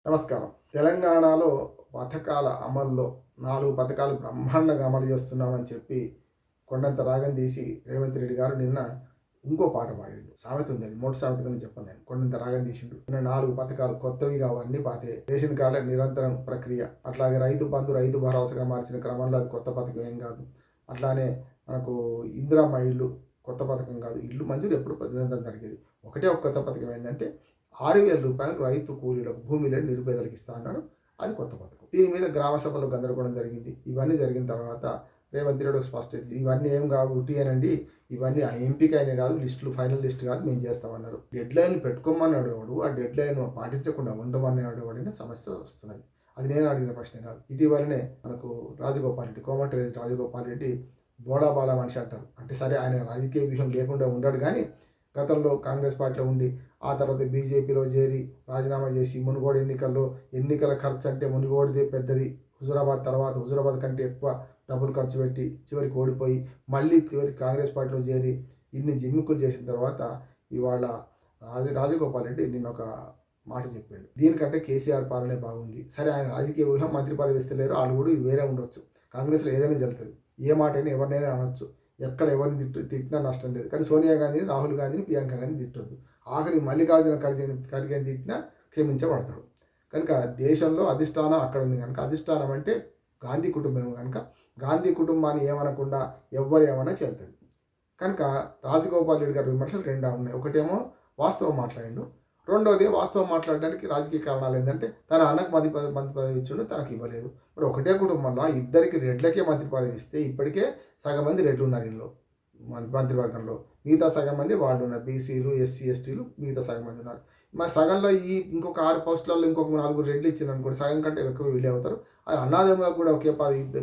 నమస్కారం. తెలంగాణలో పథకాల అమల్లో 4 పథకాలు బ్రహ్మాండంగా అమలు చేస్తున్నామని చెప్పి కొండంత రాగం తీసి రేవంత్ రెడ్డి గారు నిన్న ఇంకో పాట పాడిండు. సామెత ఉంది, అది మోటు సామెత గురించి చెప్పను నేను. కొండంత రాగం తీసిండు. నిన్న 4 పథకాలు కొత్తవి కావన్నీ పాతే. రేషన్ కార్డుల నిరంతరం ప్రక్రియ, అట్లాగే రైతు బంధు రైతు భరోసాగా మార్చిన క్రమంలో అది కొత్త పథకం ఏం కాదు. అట్లానే మనకు ఇందిరమ్మ ఇల్లు కొత్త పథకం కాదు. ఇల్లు మంజూరు ఎప్పుడు నిరంతరం జరిగేది. ఒక కొత్త పథకం ఏంటంటే 6,000 రూపాయలు రైతు కూలీలకు భూమి లేని నిరుపేదలకు ఇస్తా అన్నాడు. అది కొత్త పథకం. దీని మీద గ్రామ సభలో గందరగోళం జరిగింది. ఇవన్నీ జరిగిన తర్వాత రేవంత్ రెడ్డి ఒక స్పష్టత ఇవన్నీ ఏం కావు, ఉట్టియేనండి, ఇవన్నీ ఎంపిక అయినా కాదు, లిస్టులు ఫైనల్ లిస్ట్ కాదు, మేము చేస్తామన్నారు. డెడ్ లైన్ పెట్టుకోమన్నాడు ఎవడు, ఆ డెడ్ లైన్ పాటించకుండా ఉండమన్నాడు ఎవడైనా సమస్య వస్తున్నది. అది నేను అడిగిన ప్రశ్న కాదు. ఇటీవలనే మనకు రాజగోపాల్ రెడ్డి, కోమటిరెడ్డి రాజగోపాల్ రెడ్డి బోడాబాల మనిషి అంటారు. అంటే సరే, ఆయన రాజకీయ వ్యూహం లేకుండా ఉండడు, కానీ గతంలో కాంగ్రెస్ పార్టీలో ఉండి ఆ తర్వాత బీజేపీలో చేరి రాజీనామా చేసి మునుగోడు ఎన్నికల ఖర్చు అంటే మునుగోడిదే పెద్దది, హుజురాబాద్ తర్వాత హుజురాబాద్ కంటే ఎక్కువ డబ్బులు ఖర్చు పెట్టి చివరికి ఓడిపోయి మళ్ళీ చివరికి కాంగ్రెస్ పార్టీలో చేరి ఇన్ని జిమ్మికులు చేసిన తర్వాత ఇవాళ రాజగోపాల్ రెడ్డి నిన్న ఒక మాట చెప్పిండు. దీనికంటే కేసీఆర్ పాలనే బాగుంది. సరే, ఆయన రాజకీయ వ్యూహం మంత్రి పదవి ఇస్తలేరు, వాళ్ళు కూడా వేరే ఉండొచ్చు. కాంగ్రెస్లో ఏదైనా జరుగుతుంది, ఏ మాట అయినా ఎవరినైనా అనొచ్చు, ఎక్కడ ఎవరిని తిట్టినా నష్టం లేదు. కానీ సోనియా గాంధీని, రాహుల్ గాంధీని, ప్రియాంక గాంధీని తిట్టొద్దు. ఆఖరి మల్లికార్జున ఖర్గేని తిట్టినా క్షమించబడతాడు. కనుక దేశంలో అధిష్టానం అక్కడ ఉంది కనుక, అధిష్టానం అంటే గాంధీ కుటుంబం కనుక గాంధీ కుటుంబాన్ని ఏమనకుండా ఎవ్వరు ఏమన్నా చేరుతుంది. కనుక రాజగోపాల్ రెడ్డి గారి విమర్శలు రెండా ఉన్నాయి. ఒకటేమో వాస్తవం మాట్లాడిండు, రెండోది వాస్తవం మాట్లాడడానికి రాజకీయ కారణాలు ఏంటంటే తన అన్నకు మంత్రి పదవి ఇచ్చిండు, తనకు ఇవ్వలేదు. మరి ఒకటే కుటుంబంలో ఇద్దరికి రెడ్లకే మంత్రి పదవి ఇస్తే ఇప్పటికే సగం మంది రెడ్లు ఉన్నారు ఇందులో మంత్రివర్గంలో, మిగతా సగం మంది వాళ్ళు ఉన్నారు, బీసీలు, ఎస్సీ, ఎస్టీలు మిగతా సగం మంది ఉన్నారు. మరి సగంలో ఈ ఇంకొక 6 పోస్టులలో ఇంకొక 4 రెడ్లు ఇచ్చింది అనుకోండి, సగం కంటే ఎక్కువ వీళ్ళే అవుతారు. అది అన్నాదమ్ములకు కూడా ఒకే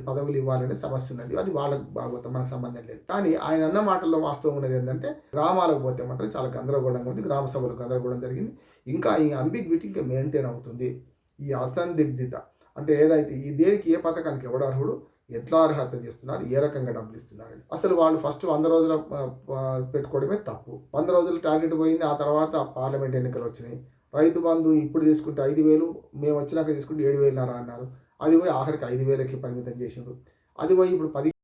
పదవులు ఇవ్వాలనే సమస్య ఉన్నది. అది వాళ్ళకి బాగోతాం, మనకు సంబంధం లేదు. కానీ ఆయన అన్న మాటల్లో వాస్తవం ఉన్నది ఏంటంటే గ్రామాలకు పోతే మాత్రం చాలా గందరగోళంగా ఉంది. గ్రామ సభలో గందరగోళం జరిగింది. ఇంకా ఈ అంబిగ్విటీ ఇంకా మెయింటైన్ అవుతుంది. ఈ అసందిగ్ధత అంటే ఏదైతే ఈ దేనికి ఏ పథకానికి ఎవడు అర్హుడు, ఎట్లా అర్హత చేస్తున్నారు, ఏ రకంగా డబ్బులు ఇస్తున్నారని అసలు వాళ్ళు ఫస్ట్ 100 రోజుల పెట్టుకోవడమే తప్పు. 100 రోజులు టార్గెట్ పోయింది. ఆ తర్వాత పార్లమెంట్ ఎన్నికలు వచ్చినాయి. రైతు బంధు ఇప్పుడు తీసుకుంటే 5,000, మేము వచ్చినాక తీసుకుంటే 7,500 అన్నారు. అది పోయి ఆఖరికి 5,000కి పరిమితం చేసిండ్రు. అది పోయి ఇప్పుడు 10